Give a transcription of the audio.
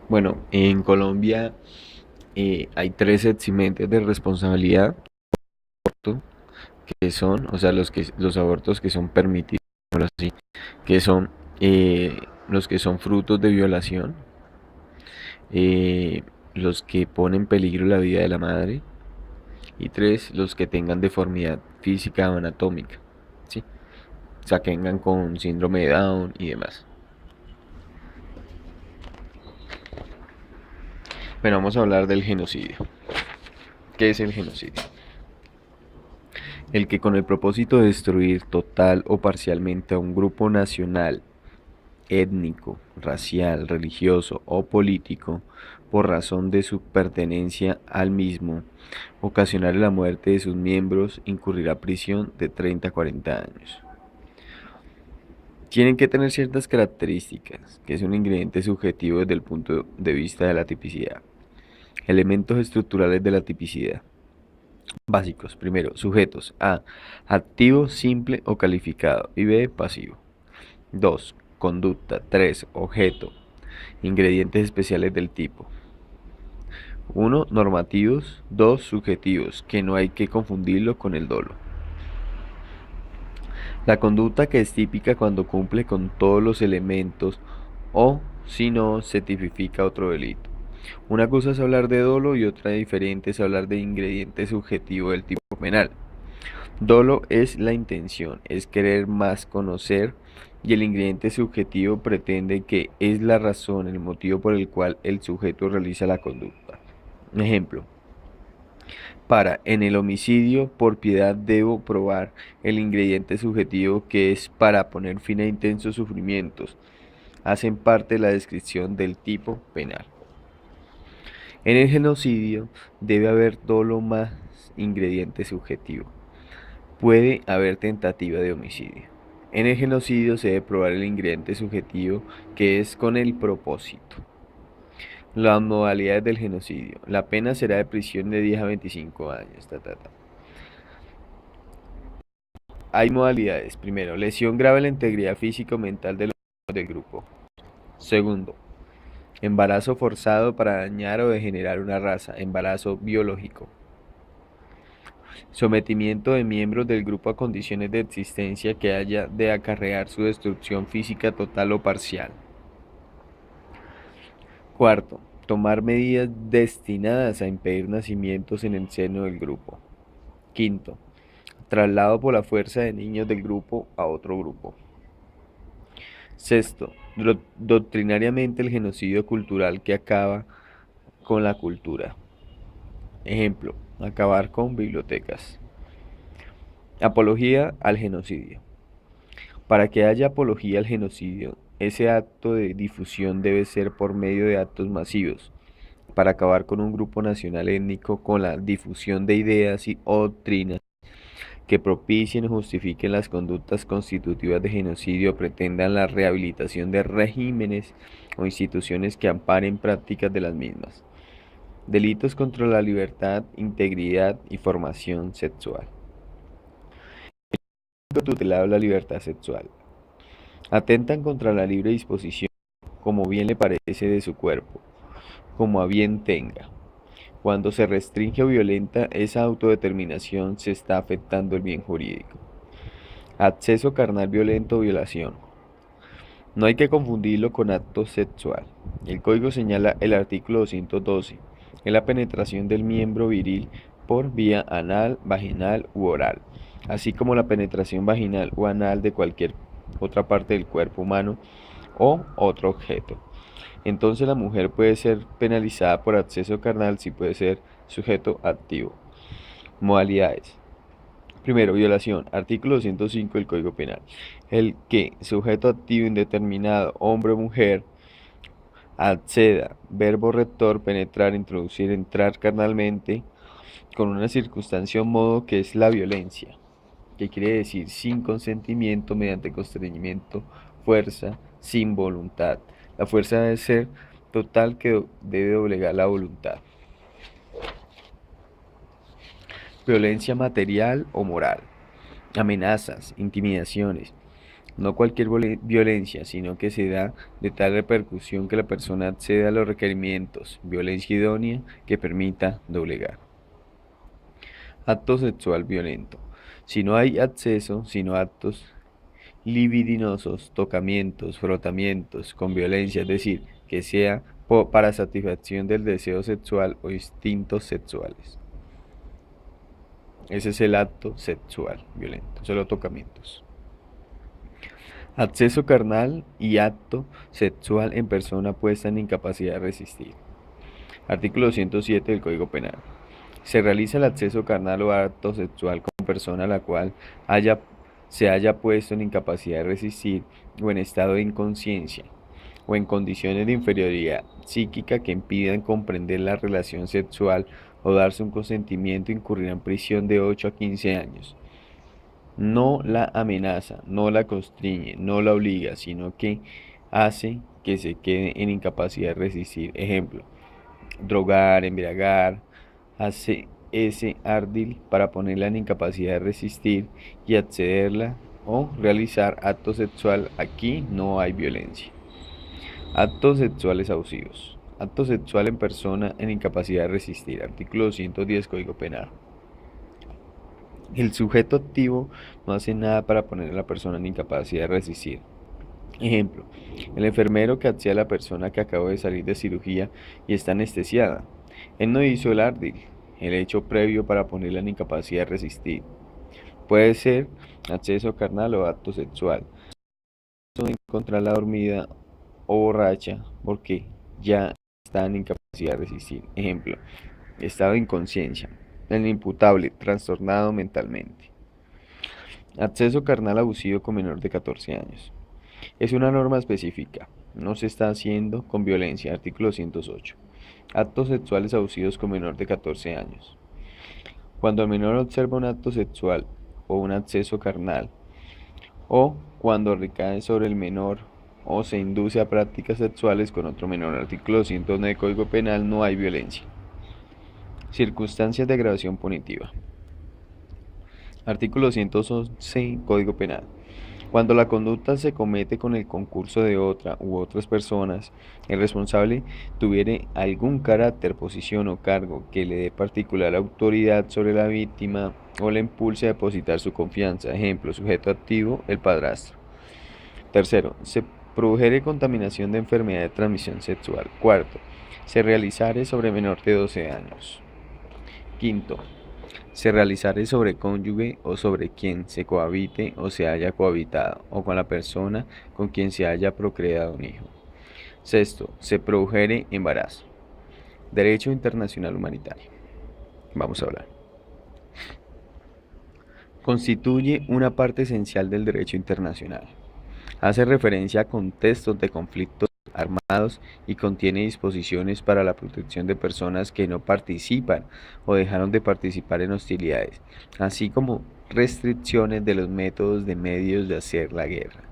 Bueno, en Colombia hay tres eximentes de responsabilidad que son, o sea, los abortos que son permitidos, así, que son los que son frutos de violación, eh, los que ponen en peligro la vida de la madre y tres, los que tengan deformidad física o anatómica, ¿sí? O sea, que vengan con síndrome de Down y demás. Bueno, vamos a hablar del genocidio. ¿Qué es el genocidio? El que con el propósito de destruir total o parcialmente a un grupo nacional, étnico, racial, religioso o político, por razón de su pertenencia al mismo, ocasionar la muerte de sus miembros, incurrirá prisión de 30 a 40 años. Tienen que tener ciertas características, que es un ingrediente subjetivo desde el punto de vista de la tipicidad. Elementos estructurales de la tipicidad. Básicos. Primero, sujetos. A. Activo, simple o calificado. Y B. Pasivo. 2. Conducta. 3. Objeto. Ingredientes especiales del tipo. 1. Normativos. 2. Subjetivos, que no hay que confundirlo con el dolo. La conducta que es típica cuando cumple con todos los elementos o, si no, se tipifica otro delito. Una cosa es hablar de dolo y otra diferente es hablar de ingrediente subjetivo del tipo penal. Dolo es la intención, es querer más conocer y el ingrediente subjetivo pretende que es la razón, el motivo por el cual el sujeto realiza la conducta. Ejemplo, en el homicidio por piedad debo probar el ingrediente subjetivo que es para poner fin a intensos sufrimientos. Hacen parte de la descripción del tipo penal. En el genocidio debe haber dolo más ingrediente subjetivo. Puede haber tentativa de homicidio. En el genocidio se debe probar el ingrediente subjetivo que es con el propósito. Las modalidades del genocidio. La pena será de prisión de 10 a 25 años. Hay modalidades. Primero, lesión grave a la integridad física o mental de los miembros del grupo. Segundo, embarazo forzado para dañar o degenerar una raza. Embarazo biológico. Sometimiento de miembros del grupo a condiciones de existencia que haya de acarrear su destrucción física total o parcial. Cuarto, tomar medidas destinadas a impedir nacimientos en el seno del grupo. Quinto, traslado por la fuerza de niños del grupo a otro grupo. Sexto, doctrinariamente el genocidio cultural que acaba con la cultura. Ejemplo, acabar con bibliotecas. Apología al genocidio. Para que haya apología al genocidio, ese acto de difusión debe ser por medio de actos masivos, para acabar con un grupo nacional étnico con la difusión de ideas y doctrinas que propicien o justifiquen las conductas constitutivas de genocidio o pretendan la rehabilitación de regímenes o instituciones que amparen prácticas de las mismas. Delitos contra la libertad, integridad y formación sexual. Tutelado la libertad sexual. Atentan contra la libre disposición, como bien le parece de su cuerpo, como a bien tenga. Cuando se restringe o violenta esa autodeterminación, se está afectando el bien jurídico. Acceso carnal violento o violación. No hay que confundirlo con acto sexual. El código señala el artículo 212, es la penetración del miembro viril por vía anal, vaginal u oral, así como la penetración vaginal o anal de cualquier otra parte del cuerpo humano o otro objeto. Entonces la mujer puede ser penalizada por acceso carnal si puede ser sujeto activo. Modalidades. Primero, violación. Artículo 205 del Código Penal. El que sujeto activo indeterminado, hombre o mujer, acceda, verbo rector, penetrar, introducir, entrar carnalmente, con una circunstancia o modo que es la violencia, que quiere decir sin consentimiento, mediante constreñimiento, fuerza, sin voluntad. La fuerza debe ser total que debe doblegar la voluntad. Violencia material o moral. Amenazas, intimidaciones, No cualquier violencia, sino que se da de tal repercusión que la persona acceda a los requerimientos, violencia idónea que permita doblegar. Acto sexual violento. Si no hay acceso, sino actos libidinosos, tocamientos, frotamientos con violencia, es decir, que sea para satisfacción del deseo sexual o instintos sexuales. Ese es el acto sexual violento, solo tocamientos. Acceso carnal y acto sexual en persona puesta en incapacidad de resistir. Artículo 107 del Código Penal. Se realiza el acceso carnal o acto sexual con persona a la cual se haya puesto en incapacidad de resistir o en estado de inconsciencia o en condiciones de inferioridad psíquica que impidan comprender la relación sexual o darse un consentimiento, incurrirá en prisión de 8 a 15 años. No la amenaza, no la constriñe, no la obliga, sino que hace que se quede en incapacidad de resistir. Ejemplo, drogar, embriagar, hace ese ardil para ponerla en incapacidad de resistir y accederla o realizar acto sexual. Aquí no hay violencia. Actos sexuales abusivos. Acto sexual en persona en incapacidad de resistir. Artículo 210 Código Penal. El sujeto activo no hace nada para poner a la persona en incapacidad de resistir. Ejemplo, el enfermero que asea a la persona que acabó de salir de cirugía y está anestesiada. Él no hizo el ardil, el hecho previo para ponerla en incapacidad de resistir. Puede ser acceso carnal o acto sexual. De encontrarla dormida o borracha porque ya está en incapacidad de resistir. Ejemplo, estado de inconsciencia. El imputable, trastornado mentalmente. Acceso carnal abusivo con menor de 14 años. Es una norma específica. No se está haciendo con violencia. Artículo 108. Actos sexuales abusivos con menor de 14 años. Cuando el menor observa un acto sexual o un acceso carnal, o cuando recae sobre el menor o se induce a prácticas sexuales con otro menor. Artículo 209 del Código Penal, no hay violencia. Circunstancias de agravación punitiva. Artículo 111 Código Penal. Cuando la conducta se comete con el concurso de otra u otras personas, el responsable tuviere algún carácter, posición o cargo que le dé particular autoridad sobre la víctima o le impulse a depositar su confianza. Ejemplo, sujeto activo, el padrastro. Tercero, se produjere contaminación de enfermedad de transmisión sexual. Cuarto, se realizare sobre menor de 12 años. Quinto, se realizare sobre cónyuge o sobre quien se cohabite o se haya cohabitado, o con la persona con quien se haya procreado un hijo. Sexto, se produjere embarazo. Derecho internacional humanitario. Vamos a hablar. Constituye una parte esencial del derecho internacional. Hace referencia a contextos de conflictos armados y contiene disposiciones para la protección de personas que no participan o dejaron de participar en hostilidades, así como restricciones de los métodos de medios de hacer la guerra.